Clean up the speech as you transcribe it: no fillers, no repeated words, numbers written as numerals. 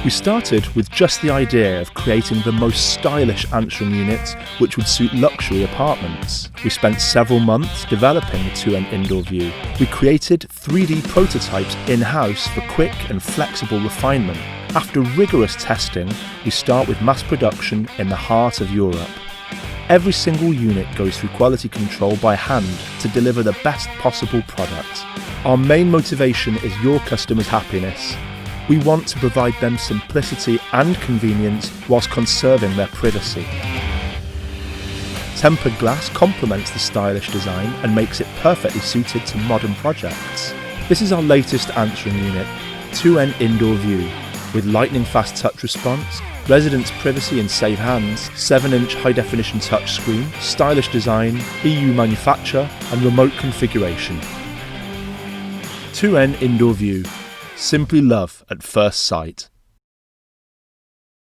We started with just the idea of creating the most stylish Antrim units which would suit luxury apartments. We spent several months developing the 2N Indoor View. We created 3D prototypes in-house for quick and flexible refinement. After rigorous testing, we start with mass production in the heart of Europe. Every single unit goes through quality control by hand to deliver the best possible product. Our main motivation is your customers' happiness. We want to provide them simplicity and convenience whilst conserving their privacy. Tempered glass complements the stylish design and makes it perfectly suited to modern projects. This is our latest Antrim unit, 2N Indoor View, with lightning-fast touch response, residents' privacy in safe hands, 7-inch high-definition touchscreen, stylish design, EU manufacture and remote configuration. 2N Indoor View. Simply love at first sight.